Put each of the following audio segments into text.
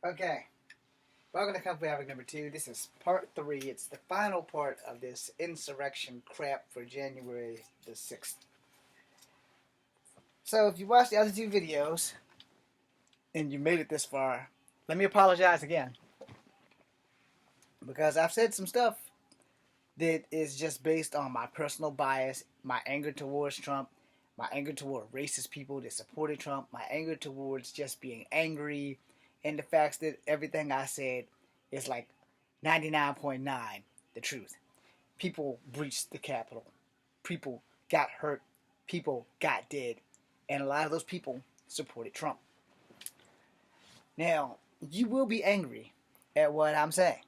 Okay, welcome to Company Havoc number 2. This is part 3. It's the final part of this insurrection crap for January the 6th. So, if you watched the other two videos and you made it this far, let me apologize again. Because I've said some stuff that is just based on my personal bias, my anger towards Trump, my anger toward racist people that supported Trump, my anger towards just being angry, and the fact that everything I said is like 99.9 the truth. People breached the Capitol. People got hurt. People got dead. And a lot of those people supported Trump. Now, you will be angry at what I'm saying.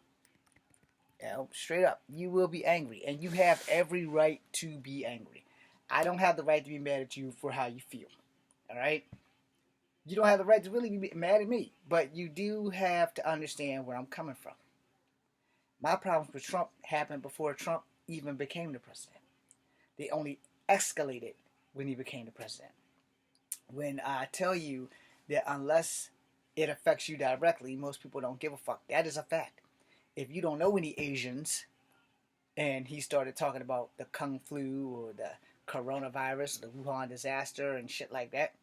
Straight up, you will be angry. And you have every right to be angry. I don't have the right to be mad at you for how you feel. Alright? You don't have the right to really be mad at me. But you do have to understand where I'm coming from. My problems with Trump happened before Trump even became the president. They only escalated when he became the president. When I tell you that unless it affects you directly, most people don't give a fuck. That is a fact. If you don't know any Asians, and he started talking about the Kung Flu or the coronavirus, the Wuhan disaster and shit like that,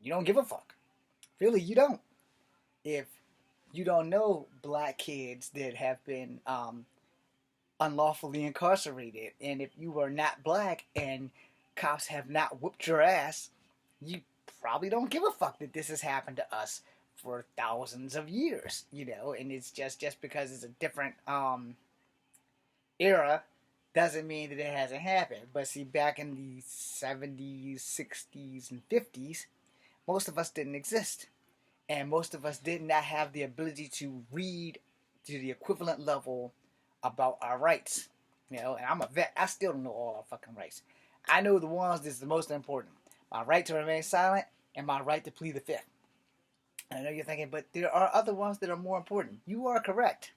you don't give a fuck. Really, you don't. If you don't know black kids that have been unlawfully incarcerated, and if you are not black and cops have not whooped your ass, you probably don't give a fuck that this has happened to us for thousands of years, and it's just because it's a different era doesn't mean that it hasn't happened. But see, back in the 70s, 60s, and 50s, most of us didn't exist. And most of us did not have the ability to read to the equivalent level about our rights. And I'm a vet. I still don't know all our fucking rights. I know the ones that's the most important. My right to remain silent and my right to plead the fifth. And I know you're thinking, but there are other ones that are more important. You are correct.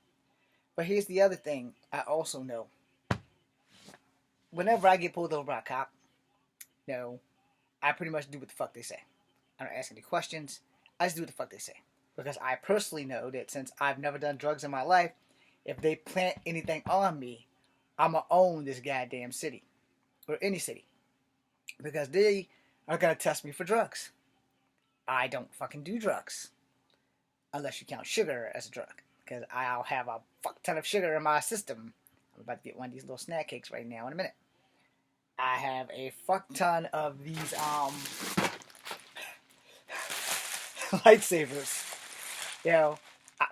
But here's the other thing I also know. Whenever I get pulled over by a cop, I pretty much do what the fuck they say. I don't ask any questions. I just do what the fuck they say. Because I personally know that since I've never done drugs in my life, if they plant anything on me, I'm going to own this goddamn city. Or any city. Because they are going to test me for drugs. I don't fucking do drugs. Unless you count sugar as a drug. Because I'll have a fuck ton of sugar in my system. I'm about to get one of these little snack cakes right now in a minute. I have a fuck ton of these lightsabers.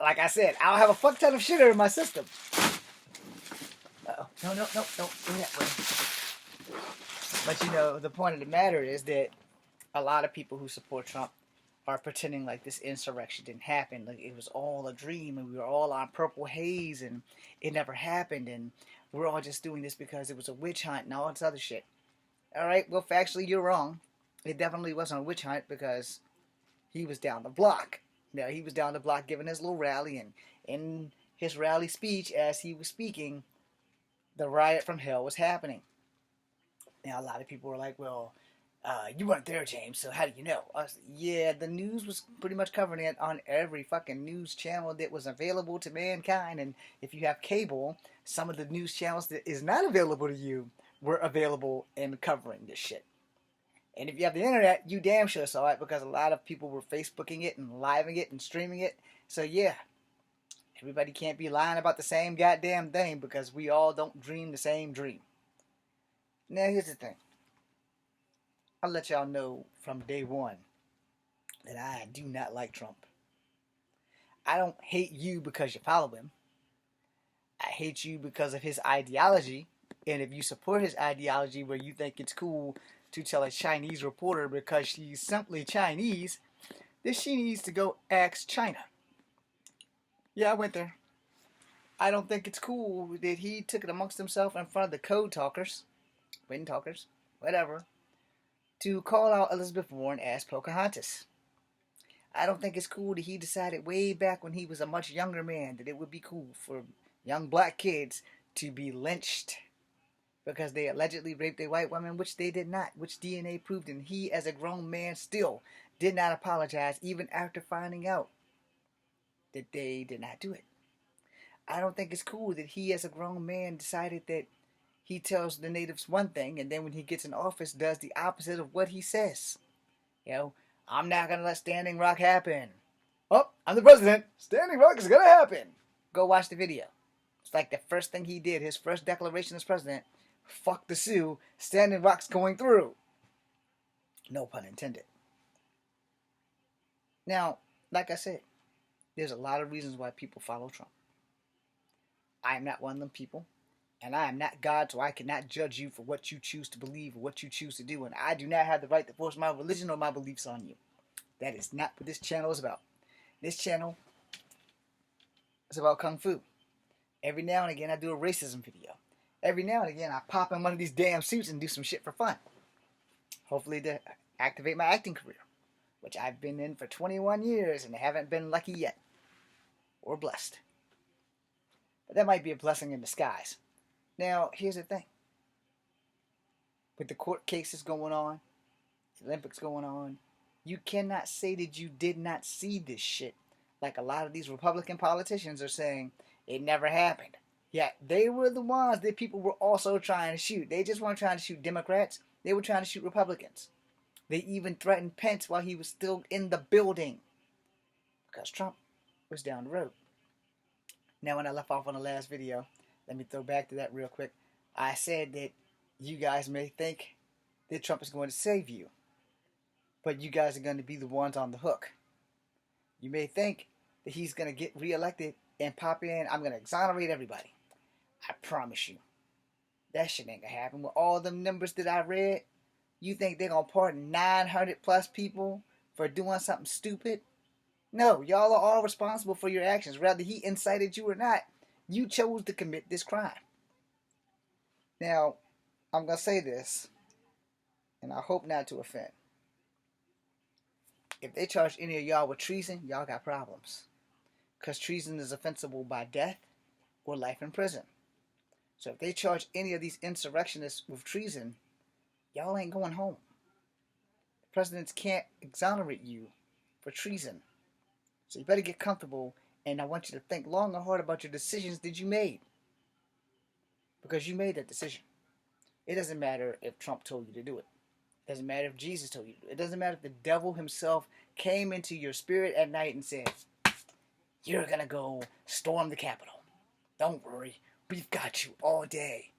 Like I said, I'll have a fuck ton of sugar in my system. Uh-oh. No, don't go that way. But the point of the matter is that a lot of people who support Trump are pretending like this insurrection didn't happen. Like it was all a dream and we were all on purple haze and it never happened and we're all just doing this because it was a witch hunt and all this other shit. Alright, well factually you're wrong. It definitely wasn't a witch hunt because he was down the block. He was down the block giving his little rally, and in his rally speech, as he was speaking, the riot from hell was happening. Now, a lot of people were like, well, you weren't there, James, so how do you know? I was, yeah, the news was pretty much covering it on every fucking news channel that was available to mankind, and if you have cable, some of the news channels that is not available to you were available and covering this shit. And if you have the internet, you damn sure saw it because a lot of people were Facebooking it and living it and streaming it. So yeah, everybody can't be lying about the same goddamn thing because we all don't dream the same dream. Now here's the thing. I'll let y'all know from day one that I do not like Trump. I don't hate you because you follow him. I hate you because of his ideology. And if you support his ideology where you think it's cool to tell a Chinese reporter because she's simply Chinese that she needs to go ask China. Yeah, I went there. I don't think it's cool that he took it amongst himself in front of the code talkers, wind talkers, whatever, to call out Elizabeth Warren as Pocahontas. I don't think it's cool that he decided way back when he was a much younger man that it would be cool for young black kids to be lynched because they allegedly raped a white woman, which they did not, which DNA proved, and he, as a grown man, still did not apologize even after finding out. that they did not do it. I don't think it's cool that he, as a grown man, decided that he tells the natives one thing, and then when he gets in office, does the opposite of what he says. You know, I'm not gonna let Standing Rock happen. Oh, I'm the president. Standing Rock is gonna happen. Go watch the video. It's like the first thing he did, his first declaration as president. Fuck the Sioux. Standing Rock's going through. No pun intended. Now, like I said, there's a lot of reasons why people follow Trump. I am not one of them people. And I am not God, so I cannot judge you for what you choose to believe or what you choose to do. And I do not have the right to force my religion or my beliefs on you. That is not what this channel is about. This channel is about Kung Fu. Every now and again, I do a racism video. Every now and again, I pop in one of these damn suits and do some shit for fun. Hopefully to activate my acting career, which I've been in for 21 years and haven't been lucky yet. Or blessed. But that might be a blessing in disguise. Now, here's the thing. With the court cases going on, the Olympics going on, you cannot say that you did not see this shit. Like a lot of these Republican politicians are saying, it never happened. Yeah, they were the ones that people were also trying to shoot. They just weren't trying to shoot Democrats. They were trying to shoot Republicans. They even threatened Pence while he was still in the building. Because Trump was down the road. Now, when I left off on the last video, let me throw back to that real quick. I said that you guys may think that Trump is going to save you. But you guys are going to be the ones on the hook. You may think that he's going to get reelected and pop in. I'm going to exonerate everybody. I promise you. That shit ain't going to happen. With all them numbers that I read, you think they're going to pardon 900 plus people for doing something stupid? No, y'all are all responsible for your actions. Whether he incited you or not, you chose to commit this crime. Now, I'm going to say this, and I hope not to offend. If they charge any of y'all with treason, y'all got problems. Because treason is offensible by death or life in prison. So if they charge any of these insurrectionists with treason, y'all ain't going home. The presidents can't exonerate you for treason. So you better get comfortable, and I want you to think long and hard about your decisions that you made. Because you made that decision. It doesn't matter if Trump told you to do it. It doesn't matter if Jesus told you to do it. It doesn't matter if the devil himself came into your spirit at night and said, you're going to go storm the Capitol. Don't worry. We've got you all day.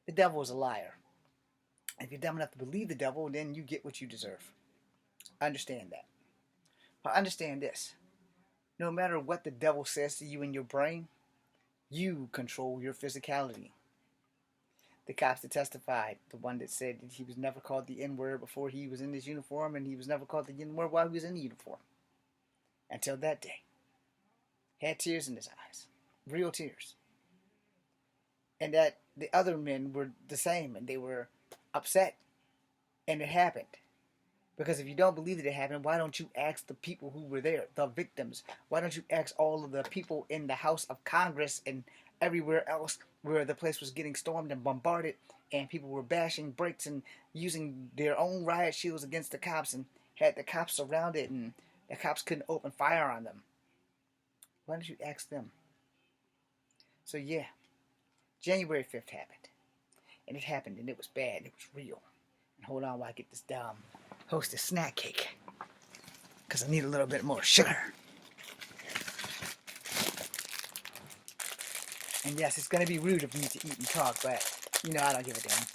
The devil is a liar. If you're dumb enough to believe the devil, then you get what you deserve. Understand that. But understand this. No matter what the devil says to you in your brain, you control your physicality. The cops that testified, the one that said that he was never called the N-word before he was in his uniform, and he was never called the N-word while he was in the uniform. Until that day. Had tears in his eyes. Real tears. And that the other men were the same, and they were upset. And it happened. Because if you don't believe that it happened, why don't you ask the people who were there, the victims? Why don't you ask all of the people in the House of Congress and everywhere else where the place was getting stormed and bombarded and people were bashing brakes and using their own riot shields against the cops and had the cops surrounded and the cops couldn't open fire on them? Why don't you ask them? So yeah, January 5th happened. And it happened and it was bad. It was real. And hold on while I get this Hostess snack cake. Because I need a little bit more sugar. And yes, it's going to be rude of me to eat and talk, but, you know, I don't give a damn.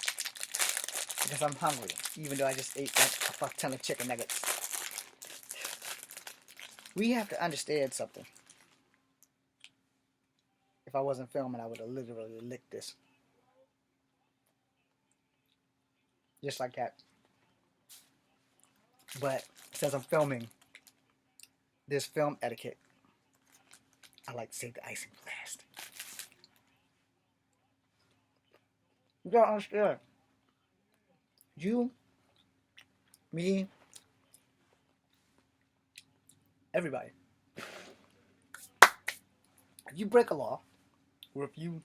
Because I'm hungry, even though I just ate like a fuck ton of chicken nuggets. We have to understand something. If I wasn't filming, I would have literally licked this. Just like that. But since I'm filming, there's film etiquette. I like to save the icing for last. You gotta understand. You, me, everybody. If you break a law, or if you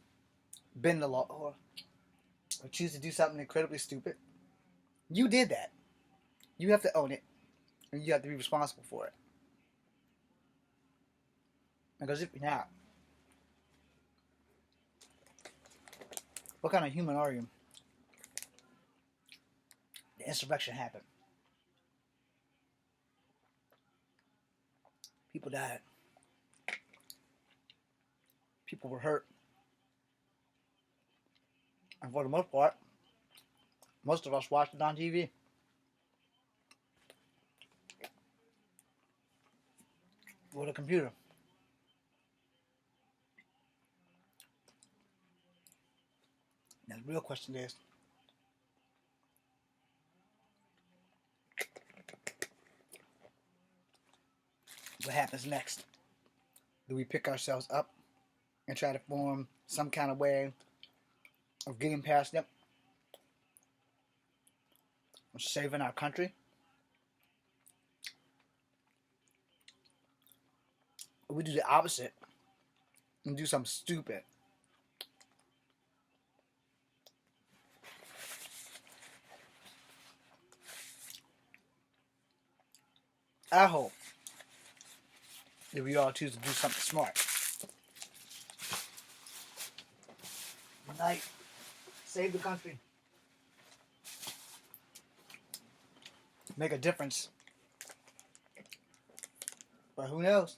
bend the law, or choose to do something incredibly stupid, you did that. You have to own it, and you have to be responsible for it. Because if you're not, what kind of human are you? The insurrection happened. People died. People were hurt. And for the most part, most of us watched it on TV. With a computer. Now the real question is, what happens next? Do we pick ourselves up and try to form some kind of way of getting past it? Of saving our country? Or we do the opposite and do something stupid? I hope that we all choose to do something smart. Like, save the country. Make a difference. But who knows?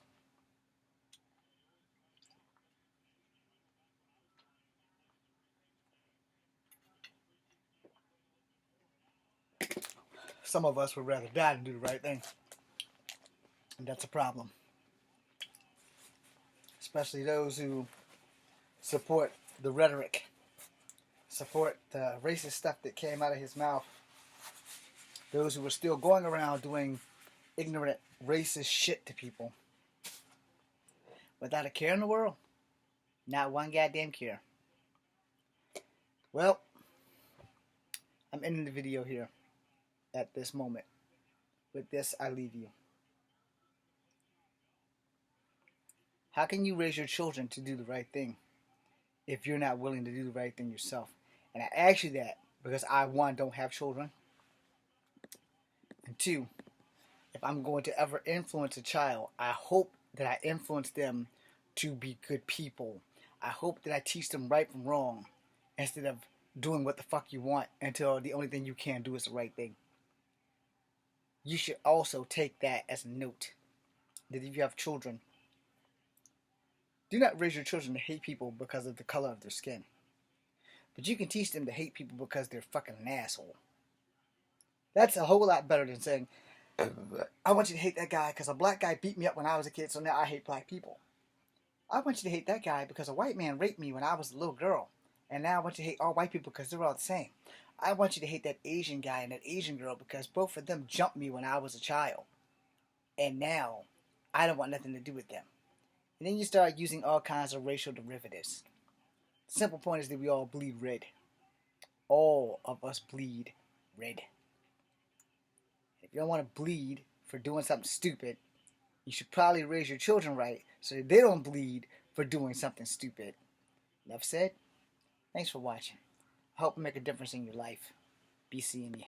Some of us would rather die than do the right thing. And that's a problem. Especially those who support the rhetoric, support the racist stuff that came out of his mouth. Those who are still going around doing ignorant, racist shit to people. Without a care in the world. Not one goddamn care. Well, I'm ending the video here at this moment. With this, I leave you. How can you raise your children to do the right thing if you're not willing to do the right thing yourself? And I ask you that because I, one, don't have children. And two, if I'm going to ever influence a child, I hope that I influence them to be good people. I hope that I teach them right from wrong instead of doing what the fuck you want until the only thing you can do is the right thing. You should also take that as a note that if you have children, do not raise your children to hate people because of the color of their skin. But you can teach them to hate people because they're fucking an asshole. That's a whole lot better than saying, I want you to hate that guy because a black guy beat me up when I was a kid, so now I hate black people. I want you to hate that guy because a white man raped me when I was a little girl, and now I want you to hate all white people because they're all the same. I want you to hate that Asian guy and that Asian girl because both of them jumped me when I was a child. And now, I don't want nothing to do with them. And then you start using all kinds of racial derivatives. The simple point is that we all bleed red. All of us bleed red. If you don't want to bleed for doing something stupid, you should probably raise your children right so that they don't bleed for doing something stupid. Enough said? Thanks for watching. I hope I make a difference in your life. Be seeing you.